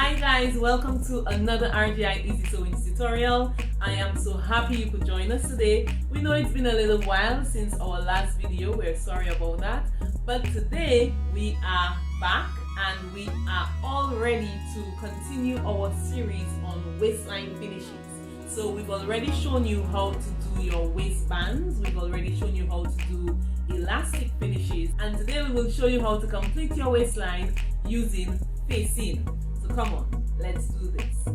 Hi guys, welcome to another RGI Easy Sewing tutorial. I am so happy you could join us today. We know it's been a little while since our last video, we're sorry about that. But today we are back and we are all ready to continue our series on waistline finishes. So we've already shown you how to do your waistbands, we've already shown you how to do elastic finishes, and today we will show you how to complete your waistline using facing. So come on, let's do this.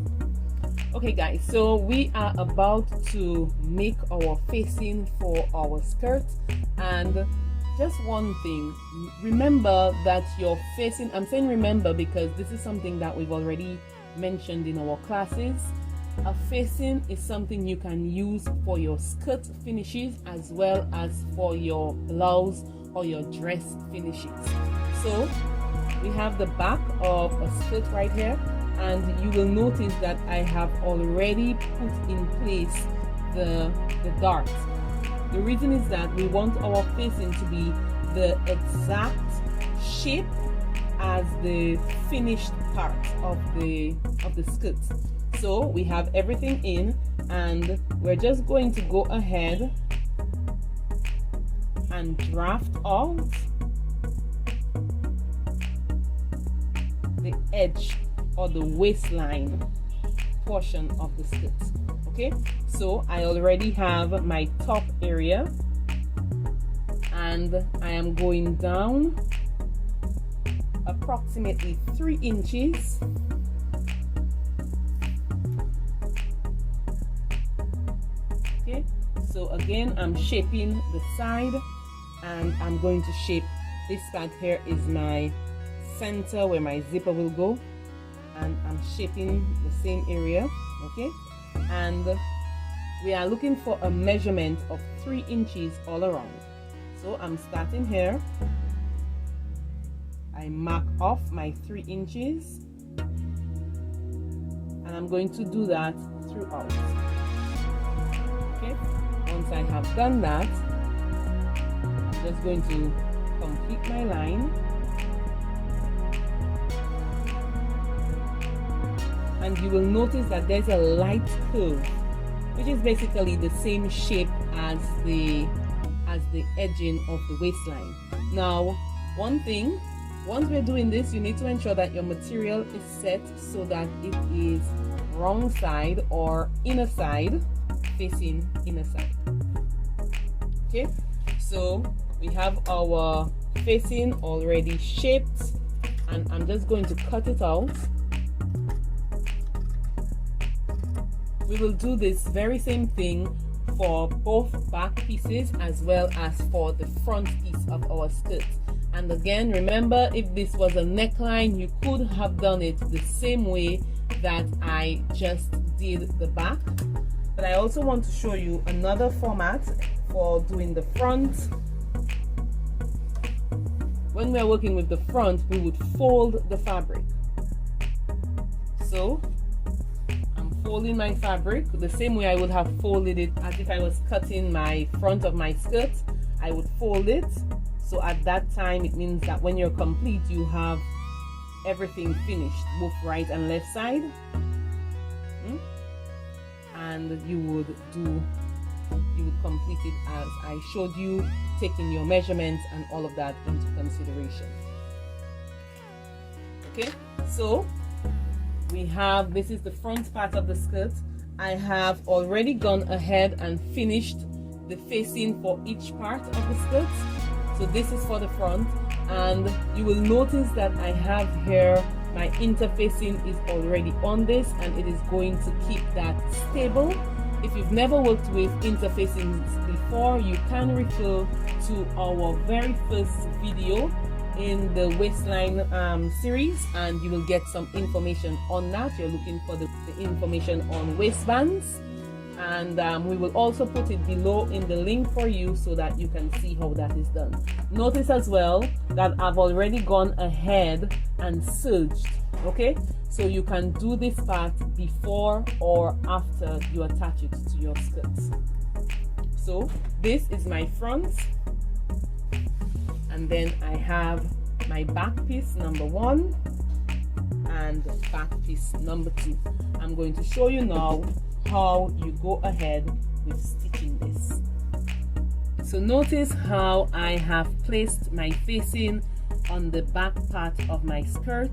Okay guys, so we are about to make our facing for our skirt, and just one thing, remember that your facing, I'm saying remember because this is something that we've already mentioned in our classes. A facing is something you can use for your skirt finishes as well as for your blouse or your dress finishes. So we have the back of a skirt right here, and you will notice that I have already put in place the dart. The reason is that we want our facing to be the exact shape as the finished part of the skirt. So we have everything in, and we're just going to go ahead and draft out the edge or the waistline portion of the skirt. Okay, so I already have my top area, and I am going down approximately 3 inches. Okay, so again I'm shaping the side, and I'm going to shape this part here is my center where my zipper will go, and I'm shaping the same area. Okay, and we are looking for a measurement of 3 inches all around. So I'm starting here, I mark off my 3 inches, and I'm going to do that throughout. Okay, once I have done that, I'm just going to complete my line, and you will notice that there's a light curve, which is basically the same shape as the edging of the waistline. Now, one thing, once we're doing this, you need to ensure that your material is set so that it is wrong side or inner side facing inner side. Okay, so we have our facing already shaped, and I'm just going to cut it out. We will do this very same thing for both back pieces as well as for the front piece of our skirt. And again, remember, if this was a neckline, you could have done it the same way that I just did the back. But I also want to show you another format for doing the front. When we're working with the front, we would fold the fabric. So I'm folding my fabric the same way I would have folded it as if I was cutting my front of my skirt. I would fold it. So at that time, it means that when you're complete, you have everything finished, both right and left side. And you would complete it as I showed you, taking your measurements and all of that into consideration. Okay, so we have, this is the front part of the skirt. I have already gone ahead and finished the facing for each part of the skirt. So this is for the front, and you will notice that I have here my interfacing is already on this, and it is going to keep that stable. If you've never worked with interfacings before, you can refer to our very first video in the waistline series, and you will get some information on that. You're looking for the information on waistbands, and we will also put it below in the link for you so that you can see how that is done. Notice as well that I've already gone ahead and serged. Okay, so you can do this part before or after you attach it to your skirts. So this is my front, and then I have my back piece number 1, and back piece number 2. I'm going to show you now how you go ahead with stitching this. So notice how I have placed my facing on the back part of my skirt.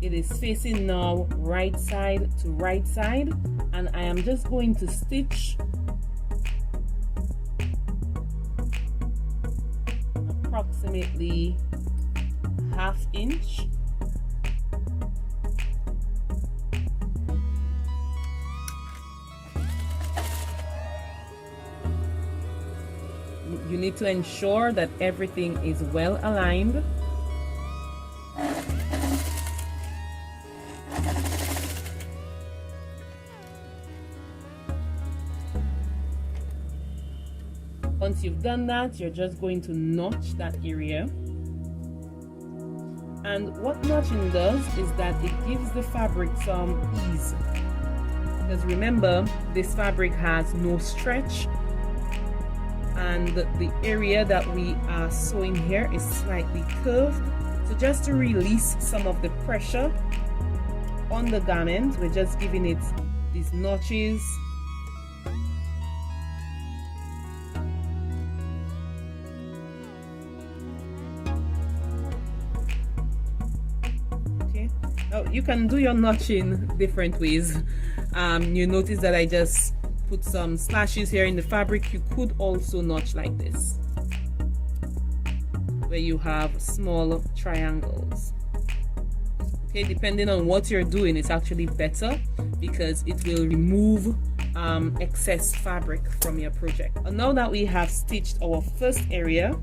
It is facing now right side to right side, and I am just going to stitch approximately ½ inch. You need to ensure that everything is well aligned. Once you've done that, you're just going to notch that area. And what notching does is that it gives the fabric some ease. Because remember, this fabric has no stretch, and the area that we are sewing here is slightly curved. So just to release some of the pressure on the garment, we're just giving it these notches. Okay, now you can do your notching different ways. You notice that I just put some slashes here in the fabric. You could also notch like this, where you have small triangles. Okay, depending on what you're doing, it's actually better because it will remove excess fabric from your project. And now that we have stitched our first area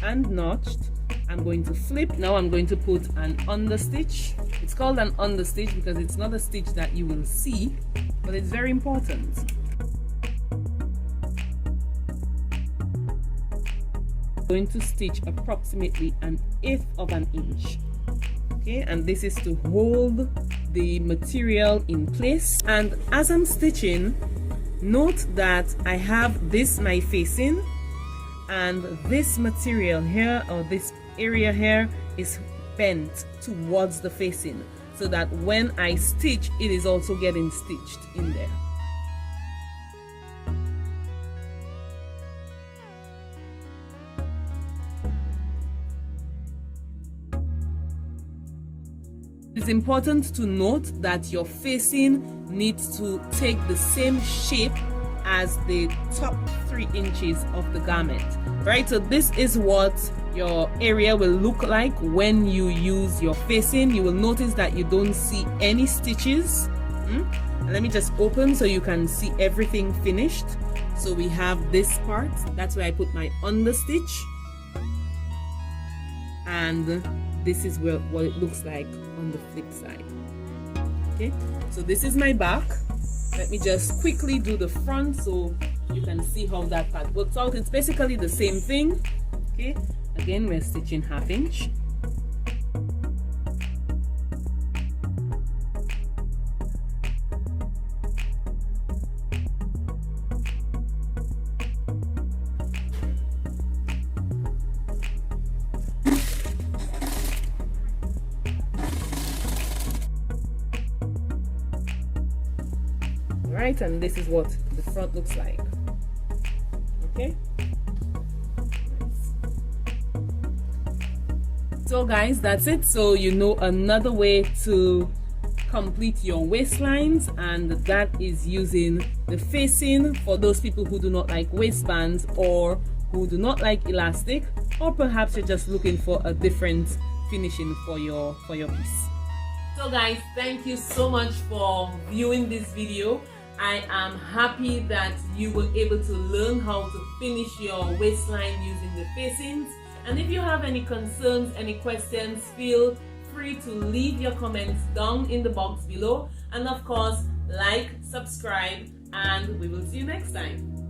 and notched, I'm going to flip. Now I'm going to put an understitch. It's called an understitch because it's not a stitch that you will see, but it's very important. Going to stitch approximately 1/8 of an inch. Okay, and this is to hold the material in place. And as I'm stitching, note that I have this my facing, and this material here, or this area here, is bent towards the facing, so that when I stitch, it is also getting stitched in there. It's important to note that your facing needs to take the same shape as the top 3 inches of the garment, right? So this is what your area will look like when you use your facing. You will notice that you don't see any stitches. And let me just open so you can see everything finished. So we have this part, that's where I put my understitch, and this is what it looks like on the flip side. Okay, so this is my back. Let me just quickly do the front so you can see how that part works out. It's basically the same thing. Okay, again, we're stitching ½ inch. Right, and this is what the front looks like. Okay, so guys, that's it. So you know another way to complete your waistlines, and that is using the facing for those people who do not like waistbands, or who do not like elastic, or perhaps you're just looking for a different finishing for your piece. So guys, thank you so much for viewing this video. I am happy that you were able to learn how to finish your waistline using the facings. And if you have any concerns, any questions, feel free to leave your comments down in the box below. And of course, like, subscribe, and we will see you next time.